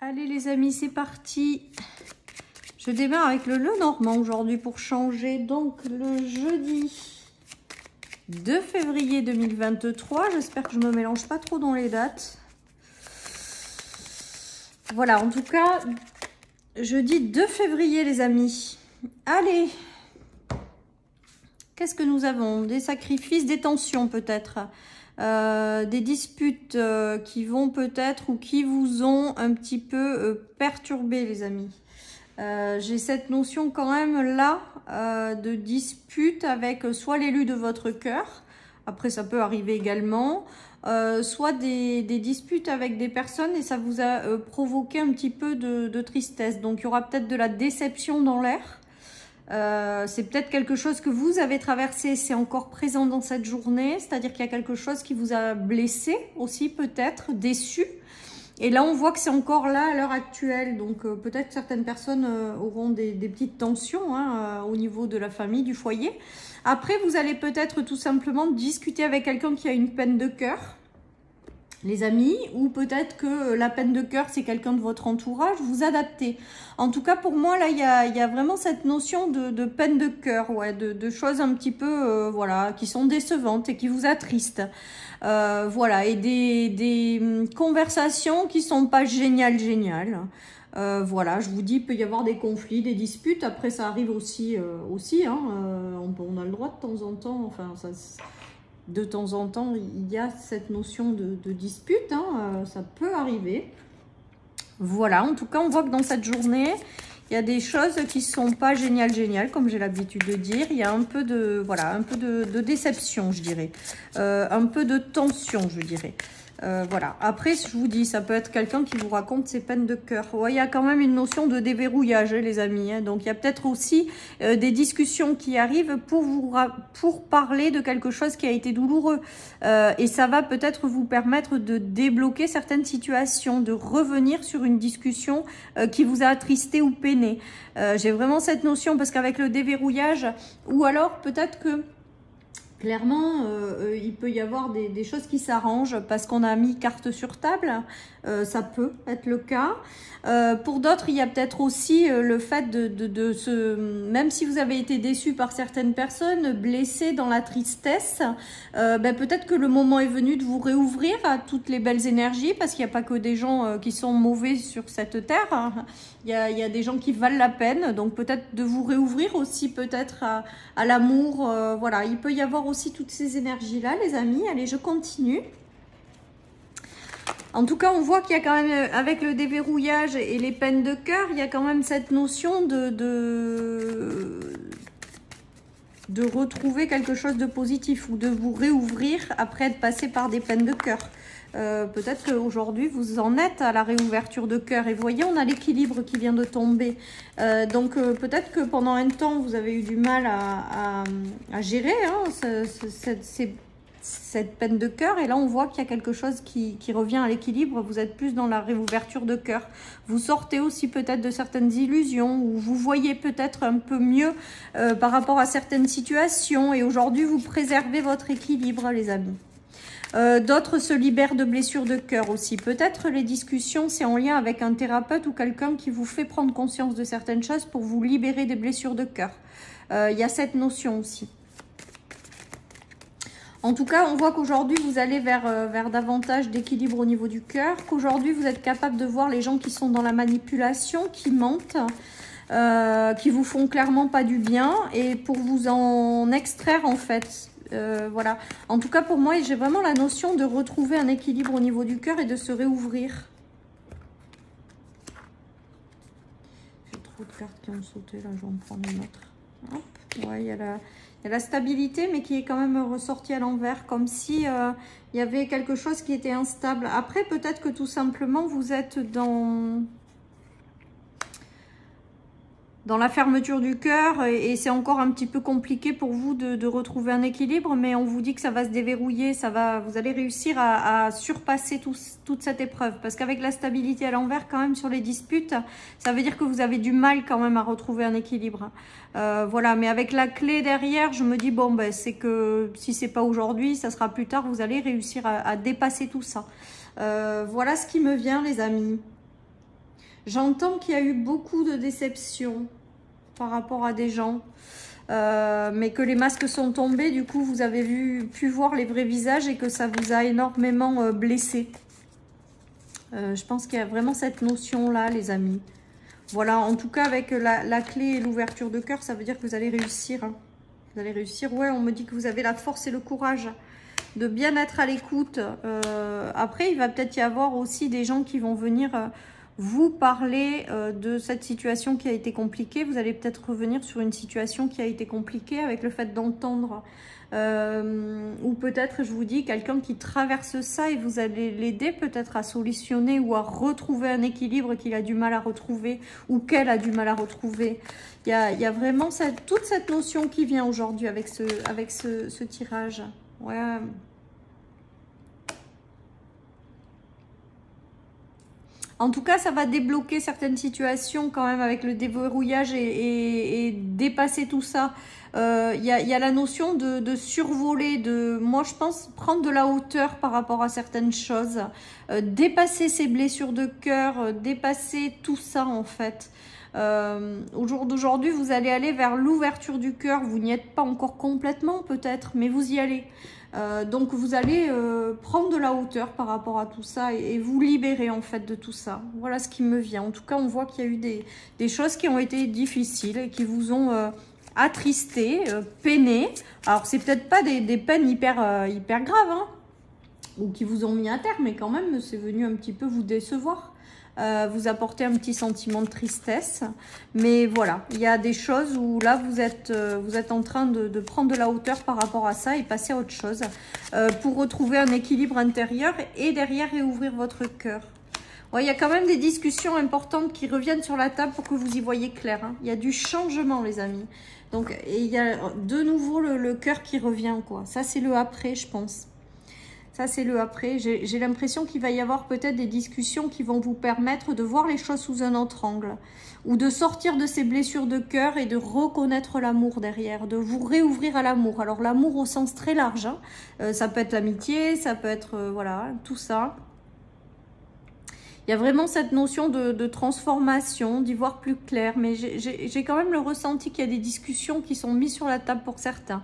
Allez les amis, c'est parti. Je démarre avec le Lenormand aujourd'hui pour changer. Donc le jeudi 2 février 2023. J'espère que je ne me mélange pas trop dans les dates. Voilà, en tout cas, jeudi 2 février les amis. Allez. Qu'est-ce que nous avons? Des sacrifices, des tensions peut-être. Des disputes qui vont peut-être ou qui vous ont un petit peu perturbé les amis. J'ai cette notion quand même là de dispute avec soit l'élu de votre cœur, après ça peut arriver également, soit des disputes avec des personnes et ça vous a provoqué un petit peu de tristesse. Donc il y aura peut-être de la déception dans l'air. C'est peut-être quelque chose que vous avez traversé, c'est encore présent dans cette journée, c'est-à-dire qu'il y a quelque chose qui vous a blessé aussi, peut-être déçu. Et là, on voit que c'est encore là à l'heure actuelle. Donc, peut-être certaines personnes auront des petites tensions au niveau de la famille, du foyer. Après, vous allez peut-être tout simplement discuter avec quelqu'un qui a une peine de cœur, les amis, ou peut-être que la peine de cœur, c'est quelqu'un de votre entourage, vous adaptez. En tout cas, pour moi, là, il y a vraiment cette notion de peine de cœur, ouais, de choses un petit peu, voilà, qui sont décevantes et qui vous attristent. Voilà, et des conversations qui sont pas géniales. Voilà, je vous dis, il peut y avoir des conflits, des disputes. Après, ça arrive aussi, on a le droit de temps en temps, enfin, ça... De temps en temps, il y a cette notion de dispute, ça peut arriver. Voilà, en tout cas, on voit que dans cette journée, il y a des choses qui ne sont pas géniales, comme j'ai l'habitude de dire. Il y a un peu de, voilà, un peu de déception, je dirais. Un peu de tension, je dirais. Voilà. Après, je vous dis, ça peut être quelqu'un qui vous raconte ses peines de cœur. Ouais, il y a quand même une notion de déverrouillage, les amis. Donc, il y a peut-être aussi des discussions qui arrivent pour parler de quelque chose qui a été douloureux. Et ça va peut-être vous permettre de débloquer certaines situations, de revenir sur une discussion qui vous a attristé ou peiné. J'ai vraiment cette notion parce qu'avec le déverrouillage, ou alors peut-être que clairement, il peut y avoir des choses qui s'arrangent parce qu'on a mis carte sur table. Ça peut être le cas. Pour d'autres, il y a peut-être aussi le fait même si vous avez été déçu par certaines personnes, blessé dans la tristesse, peut-être que le moment est venu de vous réouvrir à toutes les belles énergies parce qu'il n'y a pas que des gens qui sont mauvais sur cette terre. Il y a des gens qui valent la peine, donc peut-être de vous réouvrir aussi peut-être à l'amour. Voilà, il peut y avoir aussi toutes ces énergies-là, les amis. Allez, je continue. En tout cas, on voit qu'il y a quand même, avec le déverrouillage et les peines de cœur, il y a quand même cette notion de retrouver quelque chose de positif ou de vous réouvrir après être passé par des peines de cœur. Peut-être qu'aujourd'hui, vous en êtes à la réouverture de cœur. Et vous voyez, on a l'équilibre qui vient de tomber. Donc, peut-être que pendant un temps, vous avez eu du mal à gérer cette peine de cœur. Et là, on voit qu'il y a quelque chose qui revient à l'équilibre. Vous êtes plus dans la réouverture de cœur. Vous sortez aussi peut-être de certaines illusions ou vous voyez peut-être un peu mieux par rapport à certaines situations. Et aujourd'hui, vous préservez votre équilibre, les amis. D'autres se libèrent de blessures de cœur aussi. Peut-être les discussions, c'est en lien avec un thérapeute ou quelqu'un qui vous fait prendre conscience de certaines choses pour vous libérer des blessures de cœur. Il y a cette notion aussi. En tout cas, on voit qu'aujourd'hui, vous allez vers davantage d'équilibre au niveau du cœur, qu'aujourd'hui, vous êtes capable de voir les gens qui sont dans la manipulation, qui mentent, qui vous font clairement pas du bien, et pour vous en extraire, en fait. Voilà. En tout cas, pour moi, j'ai vraiment la notion de retrouver un équilibre au niveau du cœur et de se réouvrir. J'ai trop de cartes qui ont sauté, là, je vais en prendre une autre. Hop. Ouais, il y a la stabilité, mais qui est quand même ressortie à l'envers, comme si il y avait quelque chose qui était instable. Après, peut-être que tout simplement, vous êtes dans la fermeture du cœur et c'est encore un petit peu compliqué pour vous de retrouver un équilibre, mais on vous dit que ça va se déverrouiller, vous allez réussir à surpasser toute cette épreuve, parce qu'avec la stabilité à l'envers quand même sur les disputes, ça veut dire que vous avez du mal quand même à retrouver un équilibre. Voilà, mais avec la clé derrière, je me dis bon ben c'est que si c'est pas aujourd'hui, ça sera plus tard, vous allez réussir à dépasser tout ça. Voilà ce qui me vient, les amis. J'entends qu'il y a eu beaucoup de déceptions par rapport à des gens. Mais que les masques sont tombés, du coup vous avez pu voir les vrais visages et que ça vous a énormément blessé. Je pense qu'il y a vraiment cette notion-là, les amis. Voilà, en tout cas avec la clé et l'ouverture de cœur, ça veut dire que vous allez réussir. Hein. Vous allez réussir. Ouais, on me dit que vous avez la force et le courage de bien être à l'écoute. Après, il va peut-être y avoir aussi des gens qui vont venir vous parler de cette situation qui a été compliquée. Vous allez peut-être revenir sur une situation qui a été compliquée avec le fait d'entendre. Ou peut-être, je vous dis, quelqu'un qui traverse ça et vous allez l'aider peut-être à solutionner ou à retrouver un équilibre qu'il a du mal à retrouver ou qu'elle a du mal à retrouver. Il y a vraiment toute cette notion qui vient aujourd'hui avec ce tirage. Ouais. En tout cas, ça va débloquer certaines situations quand même avec le déverrouillage et dépasser tout ça. Il y a la notion de survoler, moi je pense prendre de la hauteur par rapport à certaines choses, dépasser ses blessures de cœur, dépasser tout ça en fait. Au jour d'aujourd'hui, vous allez aller vers l'ouverture du cœur. Vous n'y êtes pas encore complètement peut-être, mais vous y allez. Donc vous allez prendre de la hauteur par rapport à tout ça et vous libérer en fait de tout ça. Voilà ce qui me vient. En tout cas, on voit qu'il y a eu des choses qui ont été difficiles et qui vous ont attristé, peiné. Alors c'est peut-être pas des peines hyper graves, hein, ou qui vous ont mis à terre, mais quand même c'est venu un petit peu vous décevoir. Vous apporter un petit sentiment de tristesse, mais voilà, il y a des choses où là vous êtes en train de prendre de la hauteur par rapport à ça et passer à autre chose pour retrouver un équilibre intérieur et derrière réouvrir votre cœur. Ouais, il y a quand même des discussions importantes qui reviennent sur la table pour que vous y voyez clair. Hein. Il y a du changement, les amis. Donc, et il y a de nouveau le cœur qui revient, quoi. Ça, c'est le après, je pense. Ça, c'est le après. J'ai l'impression qu'il va y avoir peut-être des discussions qui vont vous permettre de voir les choses sous un autre angle. Ou de sortir de ces blessures de cœur et de reconnaître l'amour derrière. De vous réouvrir à l'amour. Alors, l'amour au sens très large. Hein. Ça peut être l'amitié, ça peut être, voilà, tout ça. Il y a vraiment cette notion de transformation, d'y voir plus clair. Mais j'ai quand même le ressenti qu'il y a des discussions qui sont mises sur la table pour certains.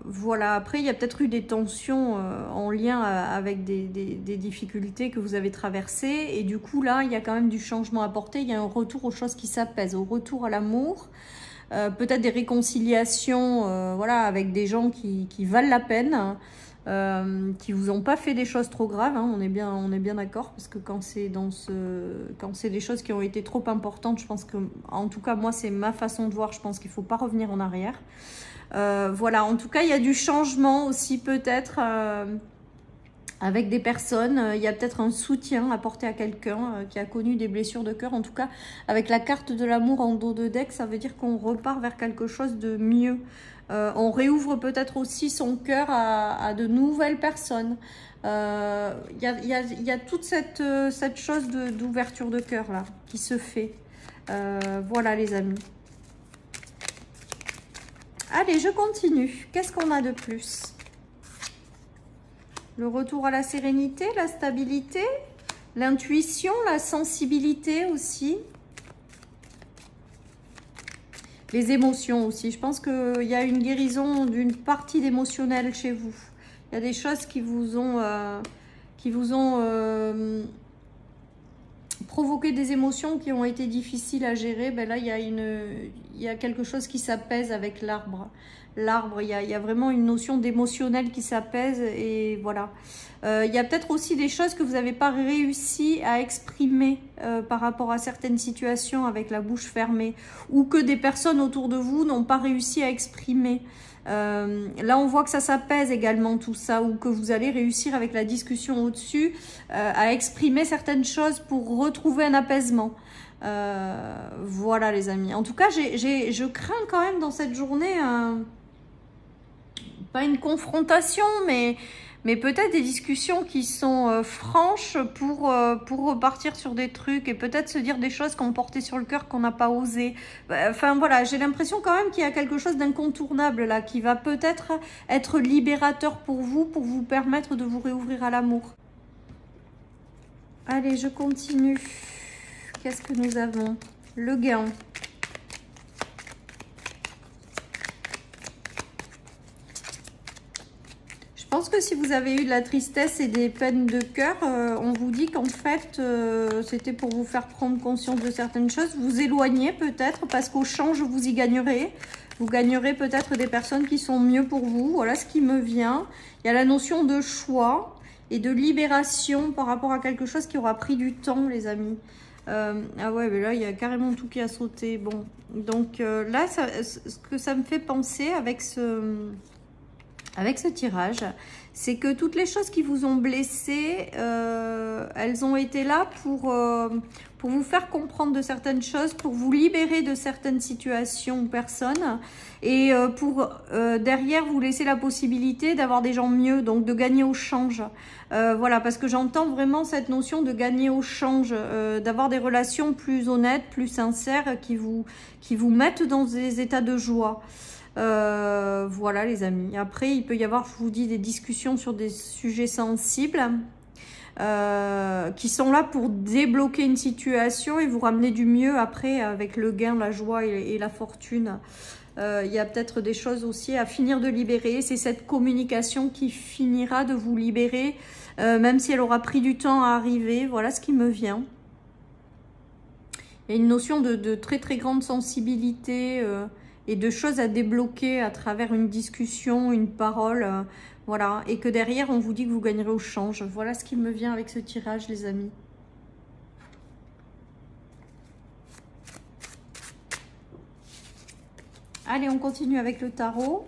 Voilà, après il y a peut-être eu des tensions en lien avec des difficultés que vous avez traversées et du coup là il y a quand même du changement apporté, il y a un retour aux choses qui s'apaisent, au retour à l'amour, peut-être des réconciliations voilà, avec des gens qui valent la peine, qui vous ont pas fait des choses trop graves, hein, on est bien d'accord, parce que quand c'est des choses qui ont été trop importantes, je pense que, en tout cas moi c'est ma façon de voir, je pense qu'il faut pas revenir en arrière. Voilà, en tout cas il y a du changement aussi peut-être avec des personnes, il y a peut-être un soutien apporté à quelqu'un qui a connu des blessures de cœur. En tout cas, avec la carte de l'amour en dos de deck, ça veut dire qu'on repart vers quelque chose de mieux. On réouvre peut-être aussi son cœur à de nouvelles personnes. Il y a toute cette chose d'ouverture de cœur là qui se fait. Voilà les amis. Allez, je continue. Qu'est-ce qu'on a de plus ? Le retour à la sérénité, la stabilité, l'intuition, la sensibilité aussi. Les émotions aussi. Je pense qu'il y a une guérison d'une partie d'émotionnel chez vous. Il y a des choses qui vous ont provoqué des émotions qui ont été difficiles à gérer. Ben là, il y a quelque chose qui s'apaise avec l'arbre. L'arbre, il y a vraiment une notion d'émotionnel qui s'apaise et voilà. Il y a peut-être aussi des choses que vous n'avez pas réussi à exprimer par rapport à certaines situations avec la bouche fermée ou que des personnes autour de vous n'ont pas réussi à exprimer. Là, on voit que ça s'apaise également tout ça ou que vous allez réussir avec la discussion au-dessus à exprimer certaines choses pour retrouver un apaisement. Voilà les amis. En tout cas, je crains quand même dans cette journée... pas une confrontation, mais peut-être des discussions qui sont franches pour repartir sur des trucs et peut-être se dire des choses qu'on portait sur le cœur qu'on n'a pas osé. Enfin voilà, j'ai l'impression quand même qu'il y a quelque chose d'incontournable là, qui va peut-être être libérateur pour vous permettre de vous réouvrir à l'amour. Allez, je continue. Qu'est-ce que nous avons? Le gain. Je pense que si vous avez eu de la tristesse et des peines de cœur, on vous dit qu'en fait, c'était pour vous faire prendre conscience de certaines choses. Vous éloignez peut-être parce qu'au change, vous y gagnerez. Vous gagnerez peut-être des personnes qui sont mieux pour vous. Voilà ce qui me vient. Il y a la notion de choix et de libération par rapport à quelque chose qui aura pris du temps, les amis. Ah ouais, mais là, il y a carrément tout qui a sauté. Bon, donc là, ce que ça me fait penser avec ce tirage, c'est que toutes les choses qui vous ont blessé, elles ont été là pour vous faire comprendre de certaines choses, pour vous libérer de certaines situations ou personnes, et pour derrière vous laisser la possibilité d'avoir des gens mieux, donc de gagner au change. Voilà, parce que j'entends vraiment cette notion de gagner au change, d'avoir des relations plus honnêtes, plus sincères, qui vous mettent dans des états de joie. Voilà les amis. Après, il peut y avoir, je vous dis, des discussions sur des sujets sensibles qui sont là pour débloquer une situation et vous ramener du mieux après avec le gain, la joie et la fortune. Il y a peut-être des choses aussi à finir de libérer. C'est cette communication qui finira de vous libérer, même si elle aura pris du temps à arriver. Voilà ce qui me vient. Il y a une notion de très très grande sensibilité et de choses à débloquer à travers une discussion, une parole, voilà. Et que derrière, on vous dit que vous gagnerez au change. Voilà ce qui me vient avec ce tirage, les amis. Allez, on continue avec le tarot.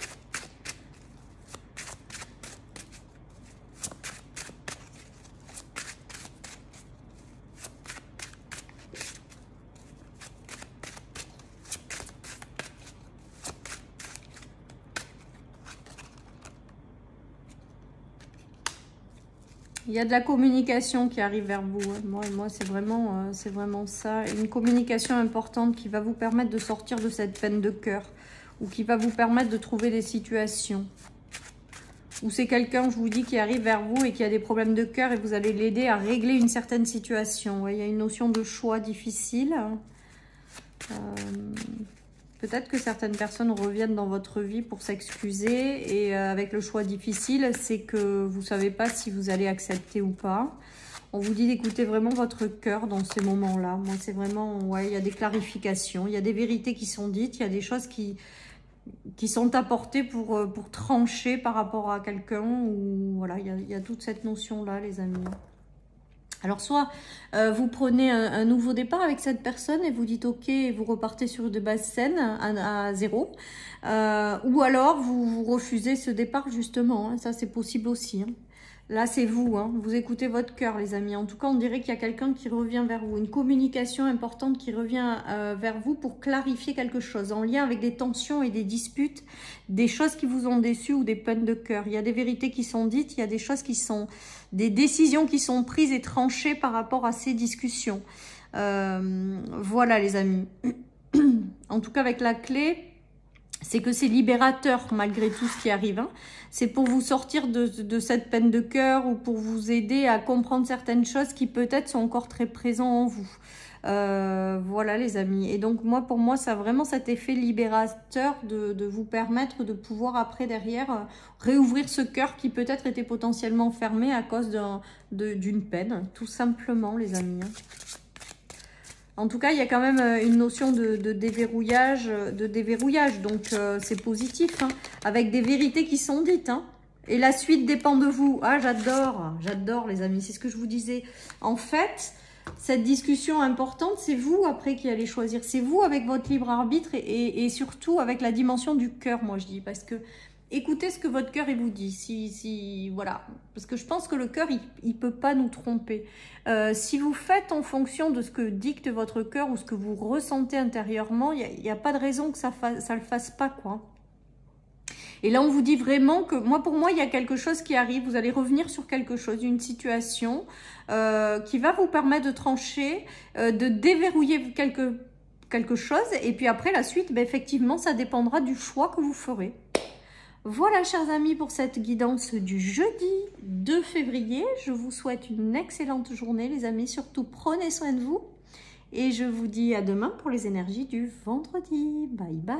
Il y a de la communication qui arrive vers vous. Moi c'est vraiment ça. Une communication importante qui va vous permettre de sortir de cette peine de cœur. Ou qui va vous permettre de trouver des situations. Ou c'est quelqu'un, je vous dis, qui arrive vers vous et qui a des problèmes de cœur et vous allez l'aider à régler une certaine situation. Ouais, il y a une notion de choix difficile. Peut-être que certaines personnes reviennent dans votre vie pour s'excuser et avec le choix difficile, c'est que vous ne savez pas si vous allez accepter ou pas. On vous dit d'écouter vraiment votre cœur dans ces moments-là. Moi, c'est vraiment, ouais, il y a des clarifications, il y a des vérités qui sont dites, il y a des choses qui sont apportées pour trancher par rapport à quelqu'un. Ou voilà, il y a toute cette notion-là, les amis. Alors, soit vous prenez un nouveau départ avec cette personne et vous dites ok, et vous repartez sur de bases saines à zéro. Ou alors, vous refusez ce départ justement. Hein, ça, c'est possible aussi. Hein. Là, c'est vous. Hein, vous écoutez votre cœur, les amis. En tout cas, on dirait qu'il y a quelqu'un qui revient vers vous. Une communication importante qui revient vers vous pour clarifier quelque chose en lien avec des tensions et des disputes, des choses qui vous ont déçu ou des peines de cœur. Il y a des vérités qui sont dites, il y a des choses qui sont... des décisions qui sont prises et tranchées par rapport à ces discussions. Voilà les amis. En tout cas avec la clé, c'est que c'est libérateur malgré tout ce qui arrive. Hein. C'est pour vous sortir de cette peine de cœur ou pour vous aider à comprendre certaines choses qui peut-être sont encore très présentes en vous. Voilà les amis. Et donc moi, pour moi, ça a vraiment cet effet libérateur de vous permettre de pouvoir après derrière réouvrir ce cœur qui peut-être était potentiellement fermé à cause d'une peine, tout simplement les amis. En tout cas, il y a quand même une notion de déverrouillage, donc c'est positif, hein, avec des vérités qui sont dites. Hein. Et la suite dépend de vous. Ah, j'adore les amis, c'est ce que je vous disais. En fait, cette discussion importante, c'est vous après qui allez choisir. C'est vous avec votre libre arbitre et surtout avec la dimension du cœur, moi je dis. Parce que écoutez ce que votre cœur il vous dit. Voilà. Parce que je pense que le cœur, il peut pas nous tromper. Si vous faites en fonction de ce que dicte votre cœur ou ce que vous ressentez intérieurement, il n'y a pas de raison que ça le fasse pas, quoi. Et là, on vous dit vraiment que, pour moi, il y a quelque chose qui arrive. Vous allez revenir sur quelque chose, une situation qui va vous permettre de trancher, de déverrouiller quelque chose. Et puis après, la suite, ben, effectivement, ça dépendra du choix que vous ferez. Voilà, chers amis, pour cette guidance du jeudi 2 février. Je vous souhaite une excellente journée, les amis. Surtout, prenez soin de vous. Et je vous dis à demain pour les énergies du vendredi. Bye bye.